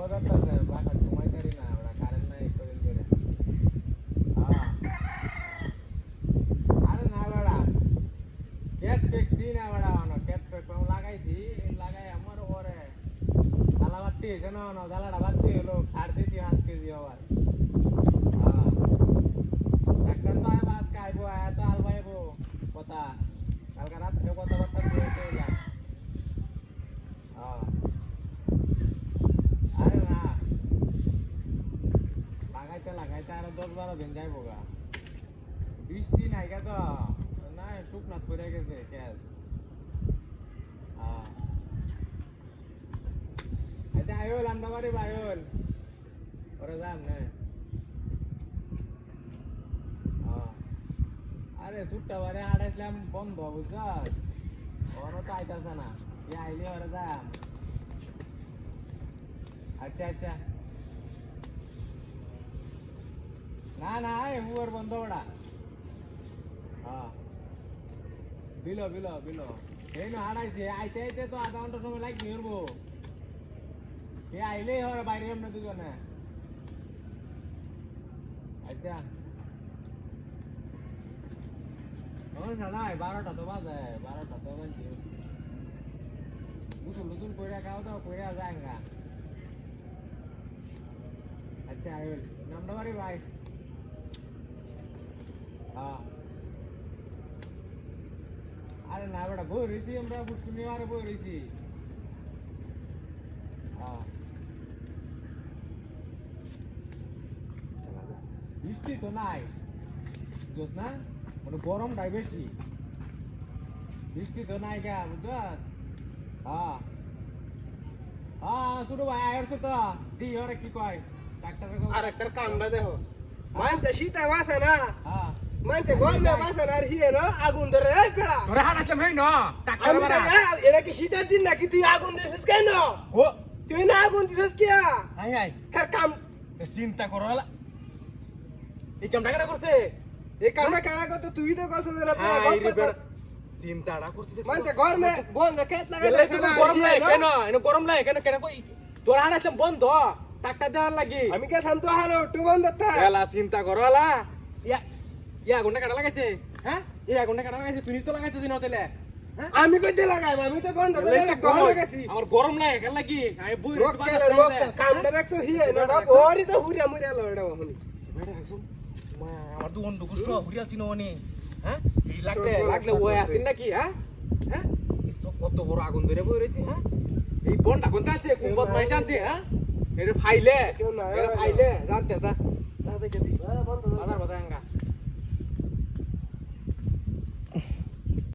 ঘুমাইতাছে বাসা ঘুমাইতারি না ওরা কারেন্ট নাই কদিন ধরে আরে না বেড়া ক্যাট ফেকছি না বেড়া ক্যাট ফেক লাগাইছি লাগাই আমার ঘরে জ্বালা বাতি হয়েছে না জ্বালাটা বাতি হলো খার দিয়েছি 5 কেজি আবার ডাক্তার তো আজকে আইবো এত আলবা আইবো কথা কালকে রাত্রে কথাবার্তা দিয়ে চললাম আরে না লাগাইতে আরো 10-12 দিন যাইবো গা বৃষ্টি নাই গে তো না শুকনা পড়ে গেছে ক্যাশ আচ্ছা আয়ুল আমদাবাড়ি বায়ুল ওরা যাম না আরে ছুট্টা বারে হাঁটাইছিলাম বন্ধ বুঝছ ওরা তো আইতাছে না আইলে ওরা যাম আচ্ছা আচ্ছা না না হুয়ার বন্ধ ওটা বিলো বিলো বিলো এই না হাঁটাইছে আইতে আইতে তো আধা ঘন্টা সময় লাগবে উঠবো এ আইলেই হয় বাইরে আমরা দুজনে আচ্ছা না না 12টা তো বাজে 12টা তো বাজে নতুন নতুন কইরা খাও তো কইরা যায় না আচ্ছা আইল নামটা বাড়ি ভাই আরে না বেটা বই রয়েছি আমরা পুষ্কুনি আরে বই রয়েছি বৃষ্টি তো নাই বুঝছ না মানে গরমটাই বেশি বৃষ্টি তো নাই গা বুঝছ ছোট ভাই আয়েরছে তো দি ওরে কি কয় ডাক্তারের আর একটা কামড়া দেখো মানছে শীতে বাসে না মানছে গরমে বাসে না আর হিয়ে না আগুন ধরে এই পেড়া ওরে হাঁটাইতে ভাই না ডাক্তার আমি এরা কি শীতের দিন নাকি তুই আগুন দিছিস কেন ও তুই না আগুন দিছিস কি হাই হাই হ্যাঁ কাম চিন্তা করো হলা এই কামটা কেন করছে এই কামটা কারা করতে তুই তো করছিস না চিন্তাটা করছিস মানছে গরমে বন্ধ খেত লাগাইছে না গরম লাগে কেন এনে গরম লাগে কেন কেন কই তোর হাঁটাইছিলাম বন্ধ টাকা দেওয়ার লাগি আমি কে শান্ত হালো টু বন্ধ তা এলা চিন্তা করো হলা ইয়া গুন্ডা কাটা লাগাইছে হ্যাঁ ইয়া গুন্ডা কাটা লাগাইছে তুই তো লাগাইছিস দিন হতেলে আমি কইতে লাগাই আমি তো বন্ধ করে গরম লাগাইছি আমার গরম লাগে কেন লাগি আমি বই রোক কেলে রোক কামটা দেখছো হিয়ে না বড়ি তো হুরিয়া মুরিয়া লো এটা হনি বেটা একদম আমার তো অন্ধ কুষ্ঠ হুরিয়া চিনো নি হ্যাঁ এই লাগলে লাগলে ওই আছিস নাকি হ্যাঁ হ্যাঁ কত বড় আগুন ধরে বই রইছি হ্যাঁ এই বন্ডা কোনটা আছে কুম্বত মাইশ আছে হ্যাঁ এর ফাইলে জানতে যা